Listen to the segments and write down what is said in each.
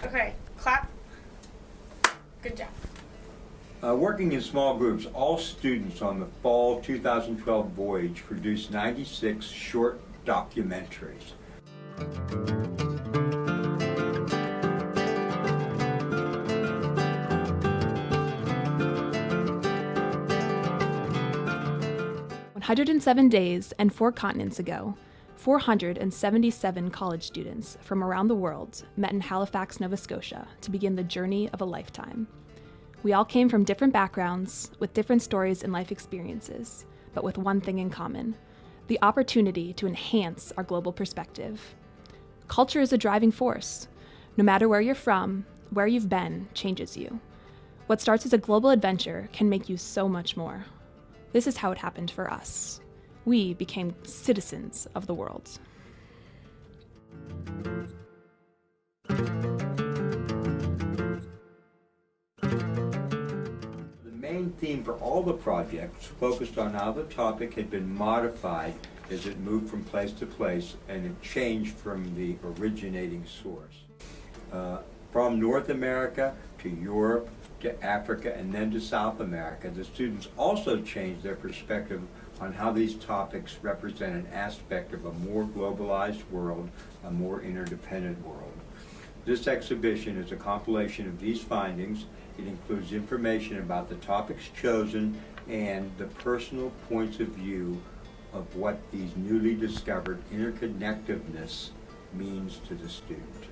Okay, clap. Good job. Working in small groups, all students on the fall 2012 voyage produced 96 short documentaries. "107 days and 4 continents ago, 477 college students from around the world met in Halifax, Nova Scotia to begin the journey of a lifetime. We all came from different backgrounds, with different stories and life experiences, but with one thing in common: the opportunity to enhance our global perspective. Culture is a driving force. No matter where you're from, where you've been changes you. What starts as a global adventure can make you so much more. This is how it happened for us. We became citizens of the world." The main theme for all the projects focused on how the topic had been modified as it moved from place to place and it changed from the originating source. From North America to Europe to Africa and then to South America, the students also changed their perspective on how these topics represent an aspect of a more globalized world, a more interdependent world. This exhibition is a compilation of these findings. It includes information about the topics chosen and the personal points of view of what these newly discovered interconnectedness means to the student.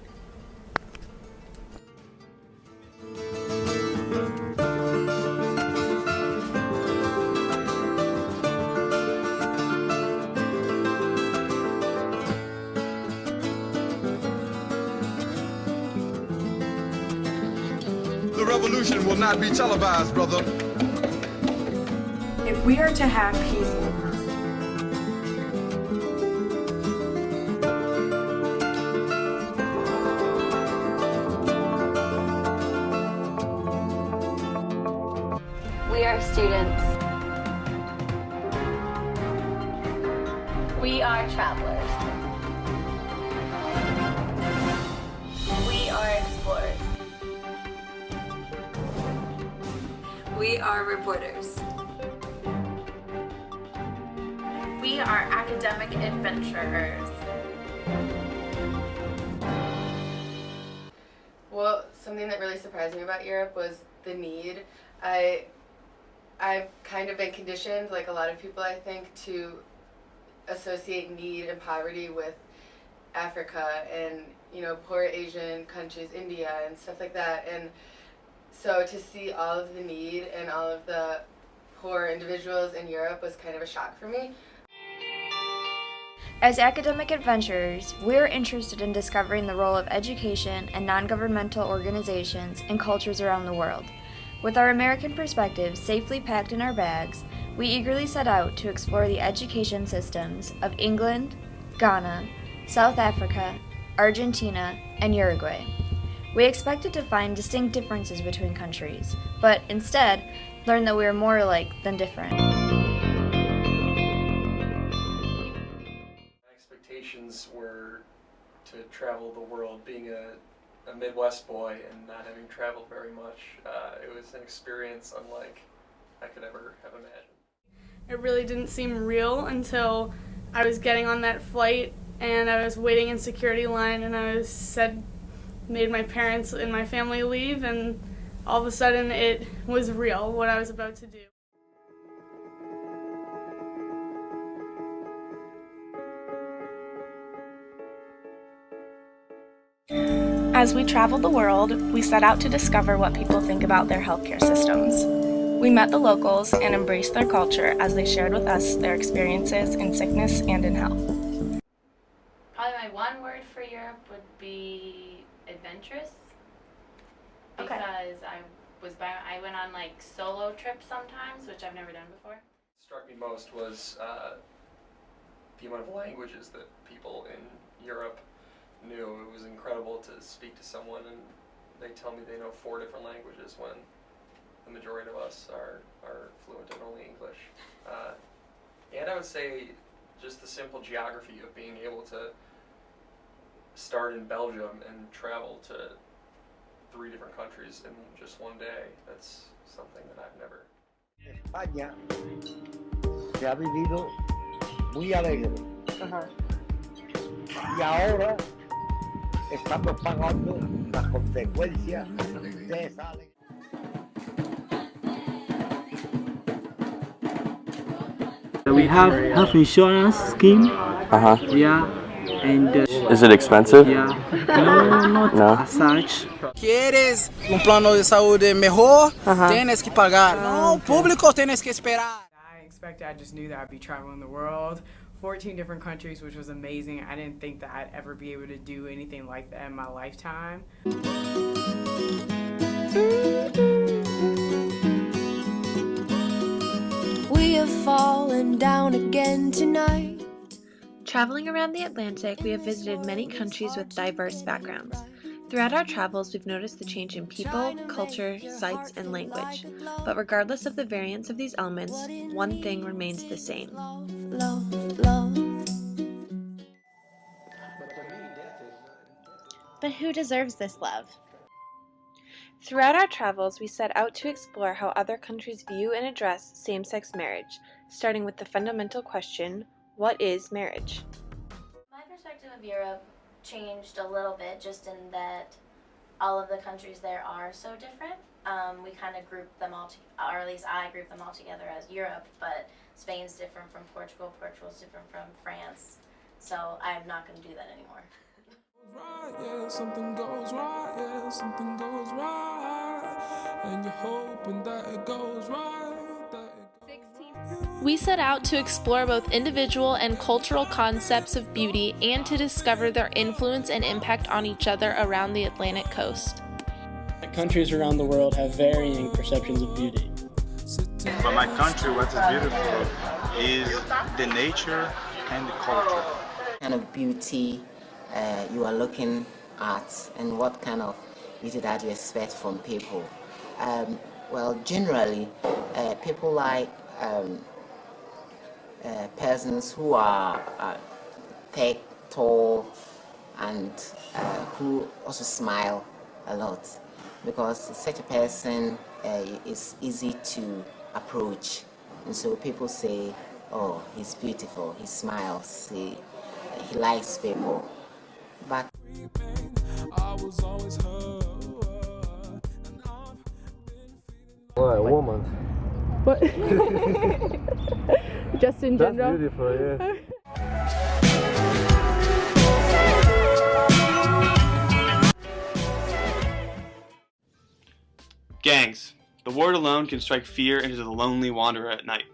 The revolution will not be televised, brother. If we are to have peace, We are students. We are travelers. We are explorers. We are reporters. We are academic adventurers. Well, something that really surprised me about Europe was the need. I've kind of been conditioned, like a lot of people I think, to associate need and poverty with Africa and, poor Asian countries, India and stuff like that. And so to see all of the need and all of the poor individuals in Europe was kind of a shock for me. As academic adventurers, we are interested in discovering the role of education and non-governmental organizations in cultures around the world. With our American perspectives safely packed in our bags, we eagerly set out to explore the education systems of England, Ghana, South Africa, Argentina, and Uruguay. We expected to find distinct differences between countries, but instead learned that we are more alike than different. My expectations were to travel the world. Being a Midwest boy and not having traveled very much, it was an experience unlike I could ever have imagined. it really didn't seem real until I was getting on that flight and I was waiting in security line and made my parents and my family leave, and all of a sudden it was real what I was about to do. As we traveled the world, we set out to discover what people think about their healthcare systems. We met the locals and embraced their culture as they shared with us their experiences in sickness and in health. Probably my one word for Europe would be adventurous. Okay. Because I went on like solo trips sometimes, which I've never done before. What struck me most was the amount of languages that people in Europe knew. It was incredible to speak to someone and they tell me they know 4 different languages when the majority of us are fluent in only English. And I would say just the simple geography of being able to start in Belgium and travel to 3 different countries in just one day. That's something that I've never. España se ha vivido muy alegre. Y ahora estamos pagando las consecuencias de esa alegría. We have health insurance scheme. Yeah. And is it expensive? yeah. No, not as such. Quieres plano de saúde mejor, tienes que pagar. No, público tienes que esperar. I just knew that I'd be traveling the world, 14 different countries, which was amazing. I didn't think that I'd ever be able to do anything like that in my lifetime. We have fallen down again tonight. Traveling around the Atlantic, we have visited many countries with diverse backgrounds. Throughout our travels, we've noticed the change in people, culture, sites, and language. But regardless of the variance of these elements, one thing remains the same. But who deserves this love? Throughout our travels, we set out to explore how other countries view and address same-sex marriage, starting with the fundamental question, what is marriage? My perspective of Europe changed a little bit, just in that all of the countries there are so different. We kind of grouped them all, or at least I grouped them all together as Europe, but Spain's different from Portugal, Portugal's different from France, so I'm not going to do that anymore. Right, yeah, something goes right, yeah, something goes right, and you're hoping that it goes right. We set out to explore both individual and cultural concepts of beauty and to discover their influence and impact on each other around the Atlantic coast. Countries around the world have varying perceptions of beauty. For my country, what is beautiful is the nature and the culture. What kind of beauty you are looking at, and what kind of beauty that you expect from people. Well, generally, people like persons who are thick, tall, and who also smile a lot, because such a person is easy to approach, and so people say, oh, he's beautiful, he smiles, he likes people. But what, a woman? What? Just in general? That's beautiful, yeah. Gangs. The word alone can strike fear into the lonely wanderer at night.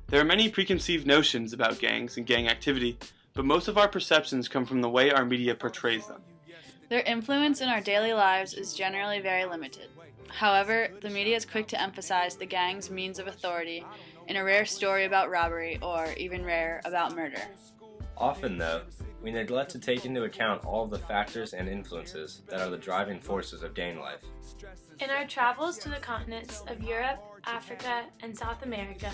There are many preconceived notions about gangs and gang activity, but most of our perceptions come from the way our media portrays them. Their influence in our daily lives is generally very limited. However, the media is quick to emphasize the gang's means of authority in a rare story about robbery, or even rare, about murder. Often, though, we neglect to take into account all of the factors and influences that are the driving forces of gang life. In our travels to the continents of Europe, Africa, and South America,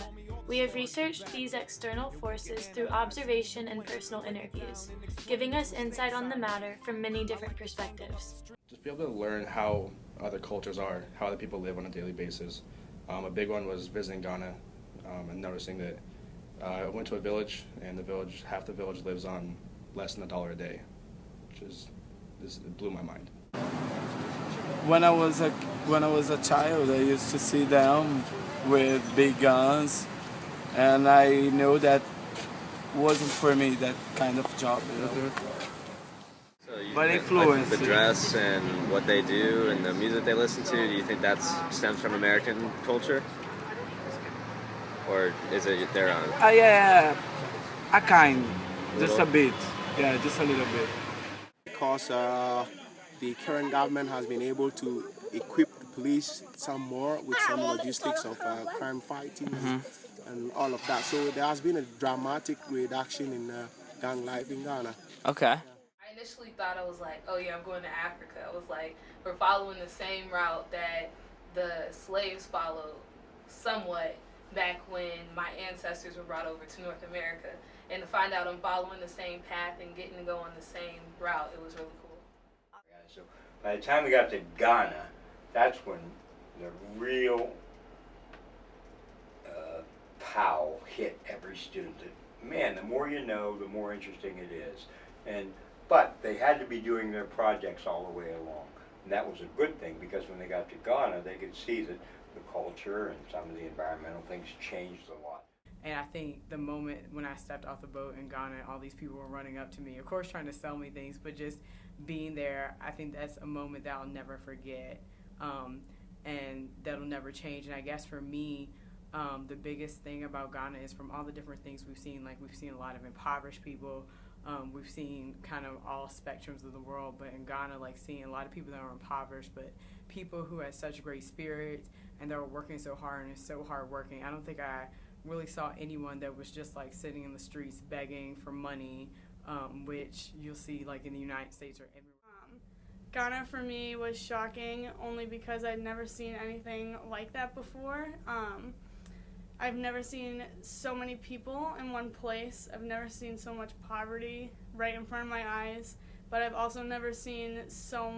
we have researched these external forces through observation and personal interviews, giving us insight on the matter from many different perspectives. Just be able to learn how other cultures are, how other people live on a daily basis. A big one was visiting Ghana and noticing that I went to a village, and half the village lives on less than $1 a day, which it blew my mind. When I was a child, I used to see them with big guns, and I know that wasn't for me, that kind of job, you know. But influence. Like the dress and what they do and the music they listen to, do you think that stems from American culture? Or is it their own? Yeah, a kind, just a bit. Yeah, just a little bit. Because the current government has been able to equip the police some more with some logistics of crime fighting and all of that. So there has been a dramatic reduction in gang life in Ghana. Okay. I initially thought I was like, oh yeah, I'm going to Africa. I was like, we're following the same route that the slaves followed somewhat back when my ancestors were brought over to North America. And to find out I'm following the same path and getting to go on the same route, it was really cool. So By the time we got to Ghana, that's when the real pow hit every student. Man, the more you know, the more interesting it is. But they had to be doing their projects all the way along. And that was a good thing, because when they got to Ghana, they could see that the culture and some of the environmental things changed a lot. And I think the moment when I stepped off the boat in Ghana, all these people were running up to me, of course trying to sell me things, but just being there, I think that's a moment that I'll never forget, and that'll never change. And I guess for me, the biggest thing about Ghana is from all the different things we've seen, like we've seen a lot of impoverished people, we've seen kind of all spectrums of the world, but in Ghana, like seeing a lot of people that are impoverished, but people who had such great spirits and that were working so hard and so hardworking. I don't think I really saw anyone that was just like sitting in the streets begging for money, which you'll see like in the United States or everywhere. Ghana for me was shocking only because I'd never seen anything like that before. I've never seen so many people in one place. I've never seen so much poverty right in front of my eyes, but I've also never seen so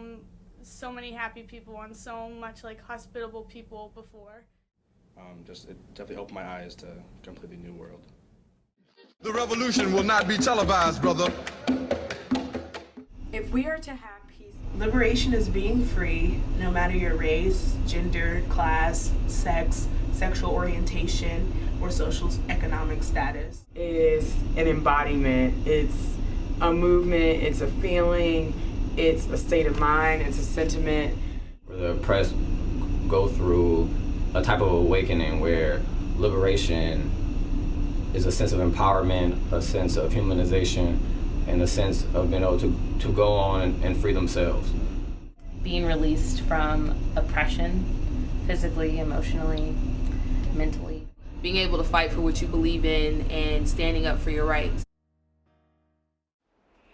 many happy people and so much like hospitable people before. It definitely opened my eyes to a completely new world. The revolution will not be televised, brother. If we are to have peace, liberation is being free, no matter your race, gender, class, sex, sexual orientation, or social economic status. It is an embodiment, it's a movement, it's a feeling, it's a state of mind, it's a sentiment. The oppressed go through a type of awakening where liberation is a sense of empowerment, a sense of humanization, and a sense of being able to go on and free themselves. Being released from oppression, physically, emotionally, mentally. Being able to fight for what you believe in and standing up for your rights.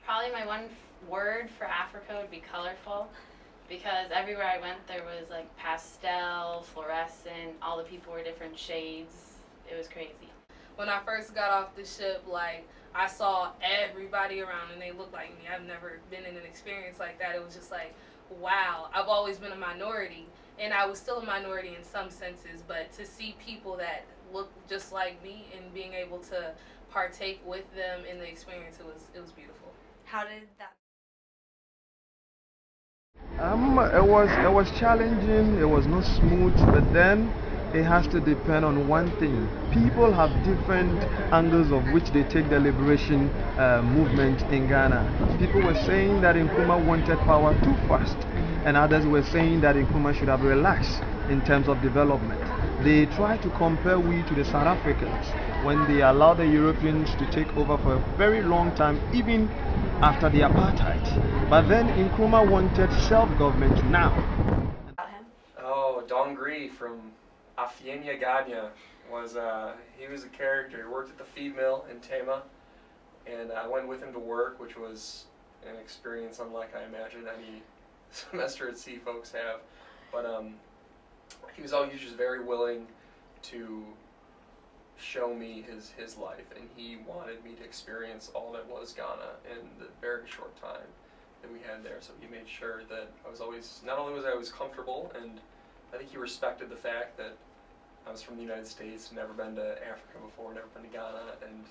Probably my one word for Africa would be colorful, because everywhere I went there was like pastel, fluorescent, all the people were different shades. It was crazy. When I first got off the ship, like I saw everybody around and they looked like me. I've never been in an experience like that. It was just like, wow, I've always been a minority, and I was still a minority in some senses, but to see people that look just like me and being able to partake with them in the experience, it was beautiful. How did that? It was challenging, it was not smooth, but then it has to depend on one thing. People have different angles of which they take the liberation movement in Ghana. People were saying that Nkrumah wanted power too fast, and others were saying that Nkrumah should have relaxed in terms of development. They tried to compare we to the South Africans when they allowed the Europeans to take over for a very long time, even after the apartheid. But then Nkrumah wanted self-government now. Oh, Dongri from Afienya Ganya he was a character. He worked at the feed mill in Tema, and I went with him to work, which was an experience unlike I imagine any semester at sea folks have. But he was just very willing to show me his life, and he wanted me to experience all that was Ghana in the very short time that we had there. So he made sure that I was always, not only was I always comfortable, and I think he respected the fact that I was from the United States, never been to Africa before, never been to Ghana, and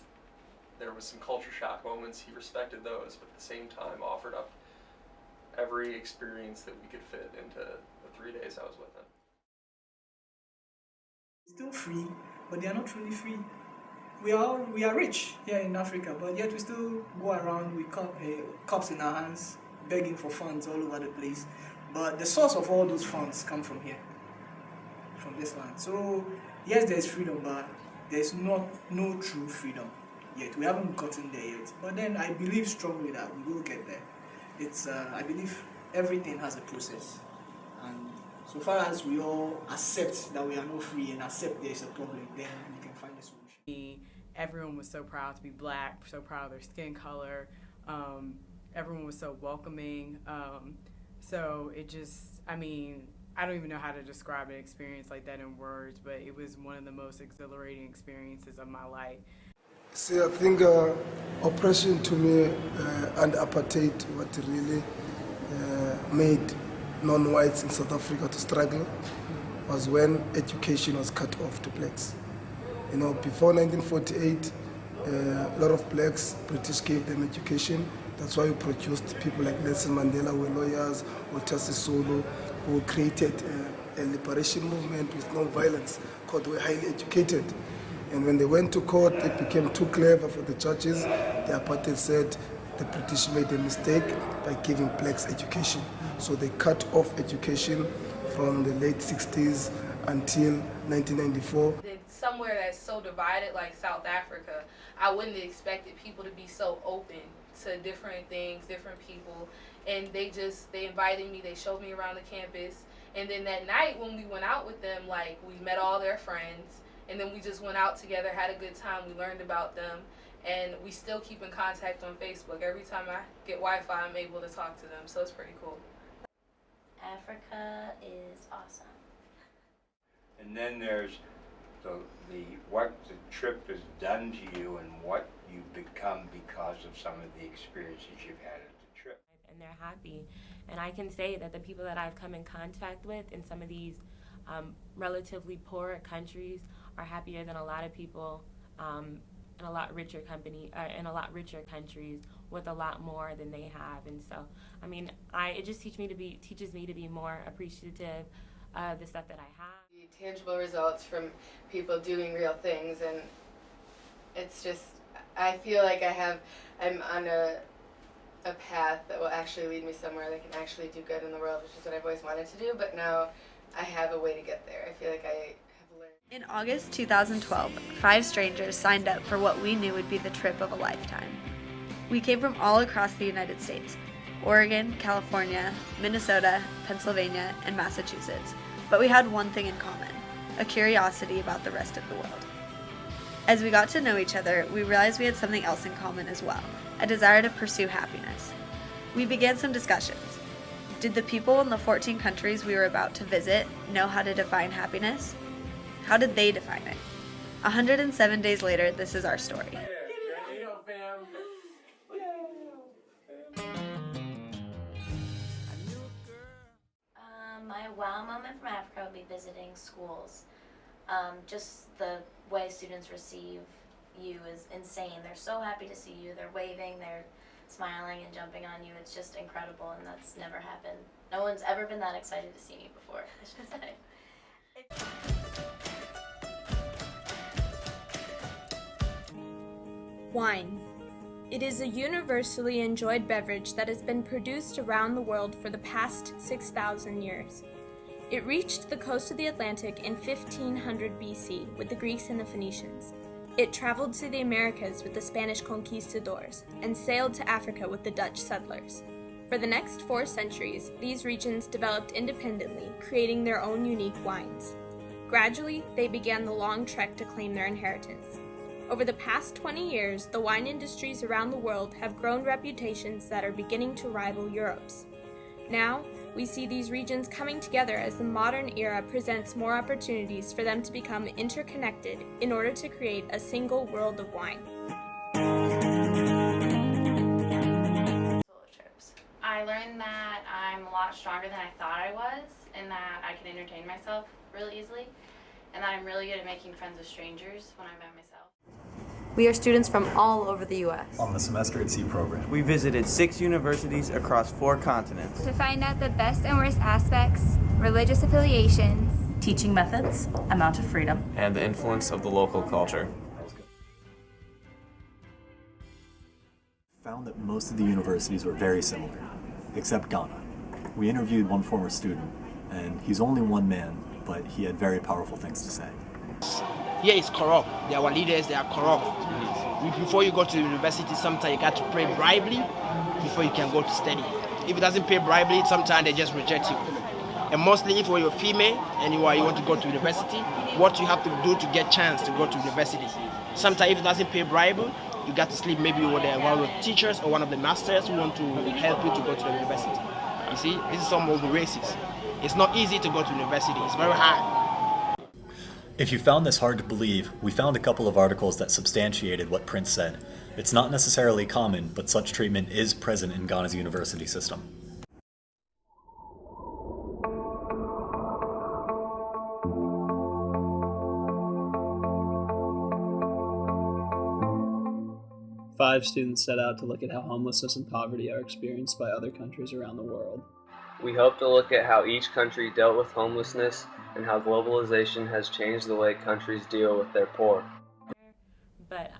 there was some culture shock moments. He respected those, but at the same time offered up every experience that we could fit into the 3 days I was with him. Still free, but they are not truly free. We are rich here in Africa, but yet we still go around with cups in our hands, begging for funds all over the place. But the source of all those funds come from here, from this land. So yes, there's freedom, but there's no true freedom yet. We haven't gotten there yet. But then I believe strongly that we will get there. I believe everything has a process, and so far as we all accept that we are not free and accept there is a problem, then we can find a solution. Everyone was so proud to be black, so proud of their skin color. Everyone was so welcoming. So it just, I don't even know how to describe an experience like that in words, but it was one of the most exhilarating experiences of my life. See, I think oppression to me and apartheid what really made non-whites in South Africa to struggle was when education was cut off to blacks. You know, before 1948, a lot of blacks, British gave them education. That's why we produced people like Nelson Mandela, who were lawyers, or Justice Solo, who created a liberation movement with no violence, because they were highly educated. And when they went to court, it became too clever for the judges. The apartheid said the British made a mistake by giving blacks education. So they cut off education from the late 60s until 1994. Somewhere that's so divided like South Africa, I wouldn't have expected people to be so open to different things, different people. And they invited me, they showed me around the campus. And then that night when we went out with them, like, we met all their friends. And then we just went out together, had a good time, we learned about them. And we still keep in contact on Facebook. Every time I get Wi-Fi, I'm able to talk to them, so it's pretty cool. Africa is awesome. And then there's what the trip has done to you and what you've become because of some of the experiences you've had at the trip. And they're happy. And I can say that the people that I've come in contact with in some of these relatively poor countries are happier than a lot of people in a lot richer countries with a lot more than they have. And so, I mean, it just teaches me to be more appreciative of the stuff that I have. Tangible results from people doing real things, and it's just, I feel like I'm on a path that will actually lead me somewhere that can actually do good in the world, which is what I've always wanted to do, but now I have a way to get there. I feel like I have learned. In August 2012, 5 strangers signed up for what we knew would be the trip of a lifetime. We came from all across the United States: Oregon, California, Minnesota, Pennsylvania, and Massachusetts. But we had one thing in common: a curiosity about the rest of the world. As we got to know each other, we realized we had something else in common as well: a desire to pursue happiness. We began some discussions. Did the people in the 14 countries we were about to visit know how to define happiness? How did they define it? 107 days later, this is our story. My wow moment from Africa would be visiting schools. Just the way students receive you is insane. They're so happy to see you. They're waving, they're smiling and jumping on you. It's just incredible, and that's never happened. No one's ever been that excited to see me before, I should say. Wine. It is a universally enjoyed beverage that has been produced around the world for the past 6,000 years. It reached the coast of the Atlantic in 1500 BC with the Greeks and the Phoenicians. It traveled to the Americas with the Spanish conquistadors and sailed to Africa with the Dutch settlers. For the next 4 centuries, these regions developed independently, creating their own unique wines. Gradually, they began the long trek to claim their inheritance. Over the past 20 years, the wine industries around the world have grown reputations that are beginning to rival Europe's. Now, we see these regions coming together as the modern era presents more opportunities for them to become interconnected in order to create a single world of wine. I learned that I'm a lot stronger than I thought I was, and that I can entertain myself really easily, and that I'm really good at making friends with strangers when I'm by myself. We are students from all over the U.S. on the Semester at Sea program. We visited 6 universities across 4 continents to find out the best and worst aspects, religious affiliations, teaching methods, amount of freedom, and the influence of the local culture. Found that most of the universities were very similar, except Ghana. We interviewed one former student, and he's only one man, but he had very powerful things to say. Here is corrupt. Our leaders, they are corrupt. Before you go to the university, sometimes you got to pay bribely before you can go to study. If it doesn't pay bribely, sometimes they just reject you. And mostly if you're female and you want to go to university, what you have to do to get chance to go to university. Sometimes if it doesn't pay bribe, you got to sleep maybe with one of the teachers or one of the masters who want to help you to go to the university. You see, this is some of the races. It's not easy to go to university. It's very hard. If you found this hard to believe, we found a couple of articles that substantiated what Prince said. It's not necessarily common, but such treatment is present in Ghana's university system. 5 students set out to look at how homelessness and poverty are experienced by other countries around the world. We hope to look at how each country dealt with homelessness and how globalization has changed the way countries deal with their poor. But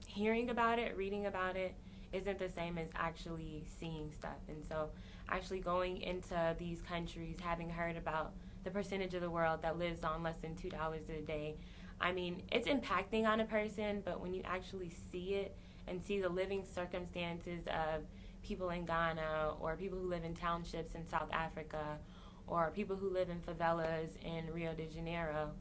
hearing about it, reading about it, isn't the same as actually seeing stuff. And so actually going into these countries, having heard about the percentage of the world that lives on less than $2 a day, I mean, it's impacting on a person, but when you actually see it and see the living circumstances of people in Ghana or people who live in townships in South Africa or people who live in favelas in Rio de Janeiro,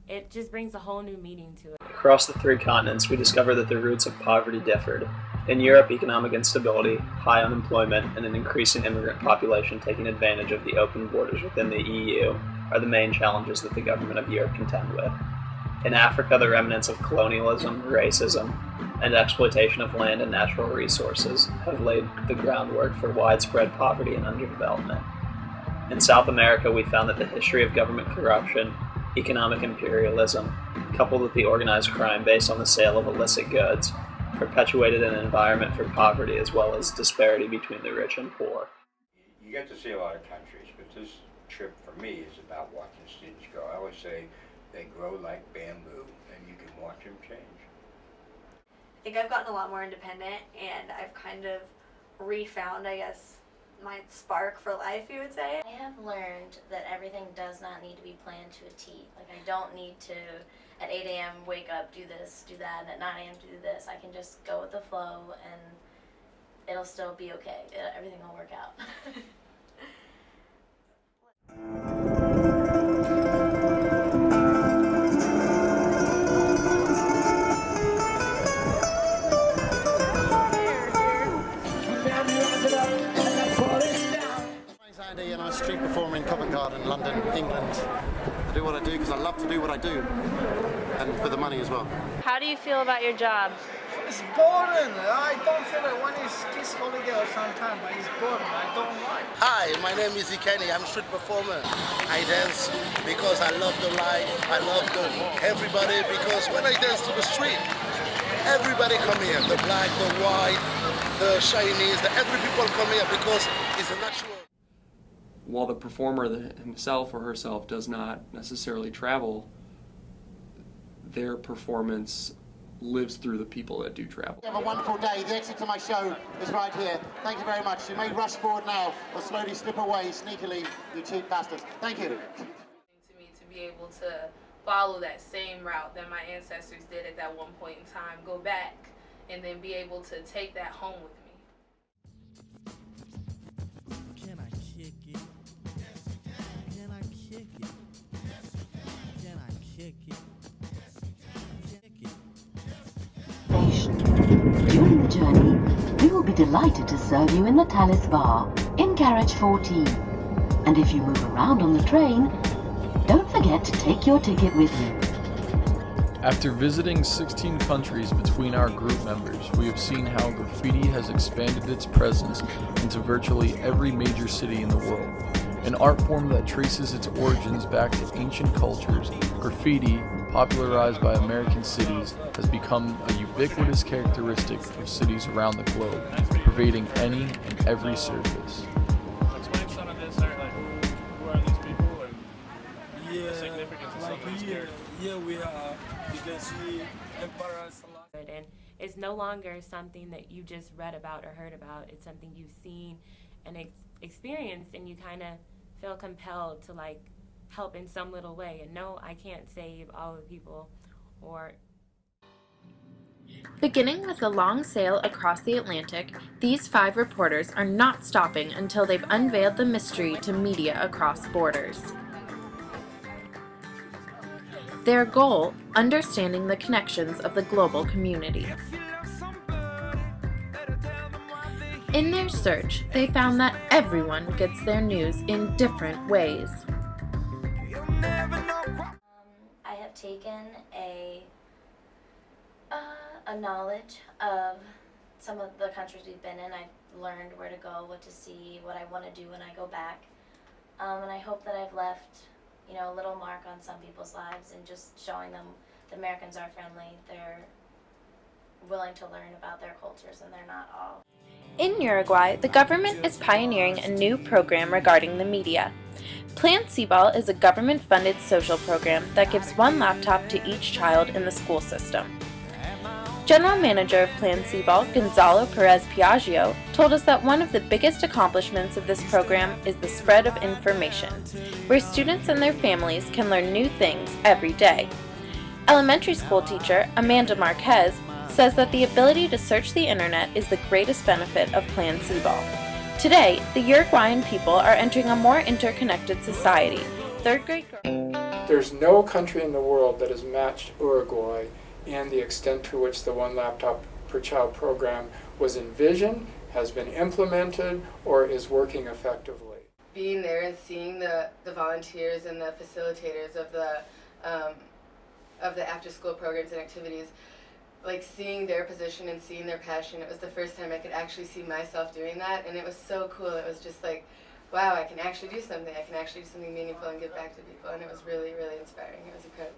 it just brings a whole new meaning to it. Across the 3 continents, we discover that the roots of poverty differed. In Europe, economic instability, high unemployment, and an increasing immigrant population taking advantage of the open borders within the EU are the main challenges that the government of Europe contend with. In Africa, the remnants of colonialism, racism, and exploitation of land and natural resources have laid the groundwork for widespread poverty and underdevelopment. In South America, we found that the history of government corruption, economic imperialism, coupled with the organized crime based on the sale of illicit goods, perpetuated an environment for poverty as well as disparity between the rich and poor. You get to see a lot of countries, but this trip for me is about watching students grow. I always say they grow like bamboo, and you can watch them change. I think I've gotten a lot more independent, and I've kind of refound, I guess, my spark for life, you would say. I have learned that everything does not need to be planned to a T. Like, I don't need to, at 8 a.m., wake up, do this, do that, and at 9 a.m. do this. I can just go with the flow, and it'll still be okay. Everything will work out. Andy, and I'm a street performer in Covent Garden, London, England. I do what I do because I love to do what I do, and for the money as well. How do you feel about your job? It's boring. I don't feel like when it's kids holiday or sometime, but it's boring. I don't like. Hi, my name is Ikeni. I'm a street performer. I dance because I love the life. I love everybody because when I dance to the street, everybody come here. The black, the white, the Chinese, every people come here because it's a natural. While the performer himself or herself does not necessarily travel, their performance lives through the people that do travel. Have a wonderful day. The exit to my show is right here. Thank you very much. You may rush forward now or slowly slip away sneakily, you cheap bastards. Thank you. To me, to be able to follow that same route that my ancestors did at that one point in time, go back, and then be able to take that home with me. During the journey, we will be delighted to serve you in the Tallis Bar, in carriage 14. And if you move around on the train, don't forget to take your ticket with you. After visiting 16 countries between our group members, we have seen how graffiti has expanded its presence into virtually every major city in the world. An art form that traces its origins back to ancient cultures, graffiti, popularized by American cities, has become a ubiquitous characteristic of cities around the globe, pervading any and every surface. Explain some of this, who are these people and the significance of some of these characters. Here we are, you can see Emperor Selassie. And it's no longer something that you just read about or heard about. It's something you've seen and experienced, and you kind of feel compelled to like help in some little way. And no, I can't save all the people or... Beginning with a long sail across the Atlantic, these 5 reporters are not stopping until they've unveiled the mystery to media across borders. Their goal, understanding the connections of the global community. In their search, they found that everyone gets their news in different ways. I have taken a knowledge of some of the countries we've been in. I've learned where to go, what to see, what I want to do when I go back. And I hope that I've left, a little mark on some people's lives and just showing them the Americans are friendly. willing to learn about their cultures, and they're not all. In Uruguay, the government is pioneering a new program regarding the media. Plan Cebal is a government-funded social program that gives one laptop to each child in the school system. General Manager of Plan Cebal, Gonzalo Perez Piaggio, told us that one of the biggest accomplishments of this program is the spread of information, where students and their families can learn new things every day. Elementary school teacher Amanda Marquez says that the ability to search the internet is the greatest benefit of Plan Cebal. Today, the Uruguayan people are entering a more interconnected society. Third grade girls. There's no country in the world that has matched Uruguay and the extent to which the one laptop per child program was envisioned, has been implemented, or is working effectively. Being there and seeing the volunteers and the facilitators of the after-school programs and activities, like seeing their position and seeing their passion, it was the first time I could actually see myself doing that, and it was so cool. It was just like, wow, I can actually do something. I can actually do something meaningful and give back to people, and it was really, really inspiring. It was incredible.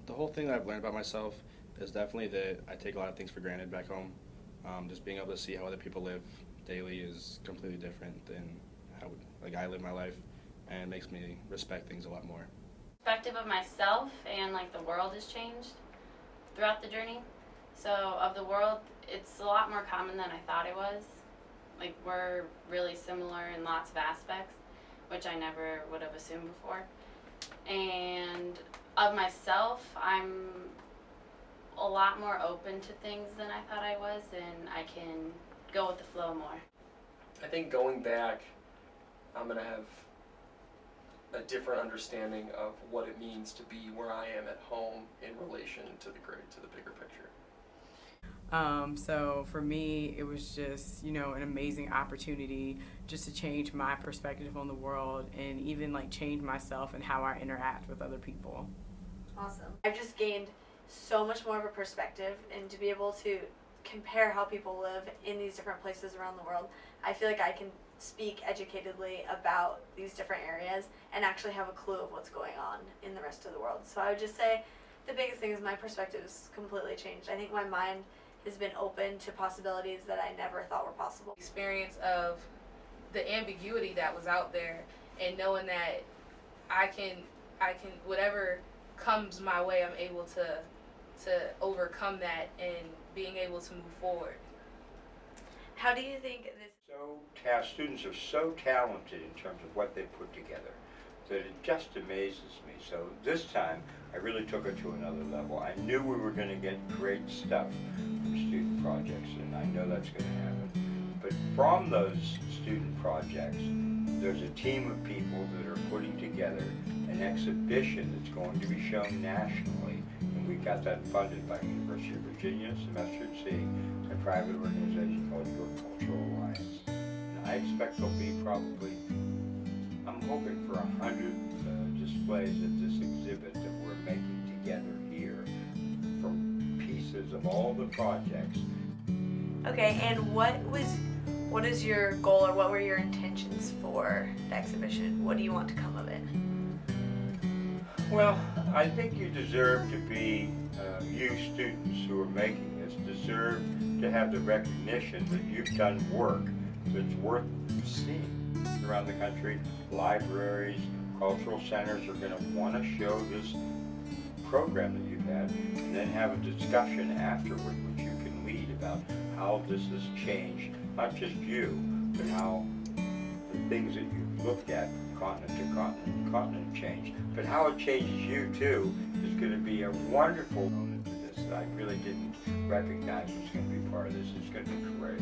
The whole thing that I've learned about myself is definitely that I take a lot of things for granted back home. Just being able to see how other people live daily is completely different than how I live my life, and it makes me respect things a lot more. Perspective of myself and the world has changed throughout the journey. So of the world, it's a lot more common than I thought it was. We're really similar in lots of aspects, which I never would have assumed before. And of myself, I'm a lot more open to things than I thought I was, and I can go with the flow more. I think going back, I'm going to have a different understanding of what it means to be where I am at home in relation to the bigger picture. So for me, it was just, an amazing opportunity just to change my perspective on the world and even change myself and how I interact with other people. Awesome. I've just gained so much more of a perspective, and to be able to compare how people live in these different places around the world, I feel like I can speak educatedly about these different areas and actually have a clue of what's going on in the rest of the world. So I would just say the biggest thing is my perspective has completely changed. I think my mind has been open to possibilities that I never thought were possible. Experience of the ambiguity that was out there, and knowing that I can whatever comes my way, I'm able to overcome that and being able to move forward. How do you think this? Students are so talented in terms of what they put together that it just amazes me. So this time, I really took it to another level. I knew we were going to get great stuff from student projects, and I know that's going to happen. But from those student projects, there's a team of people that are putting together an exhibition that's going to be shown nationally, and we got that funded by University of Virginia, Semester C, a private organization called Your Cultural Alliance. And I expect there'll be probably, I'm hoping for 100 displays at this exhibit that we're making together here from pieces of all the projects. Okay, and what is your goal, or what were your intentions for the exhibition? What do you want to come of it? Well, I think you deserve to be, you students who are making this, deserve to have the recognition that you've done work that's worth seeing around the country. Libraries, cultural centers are going to want to show this program that you've had, and then have a discussion afterward which you can lead about how this has changed, not just you, but how the things that you've looked at continent to continent change, but how it changes you too is going to be a wonderful element to this that I really didn't recognize was going to be part of this. It's going to be great.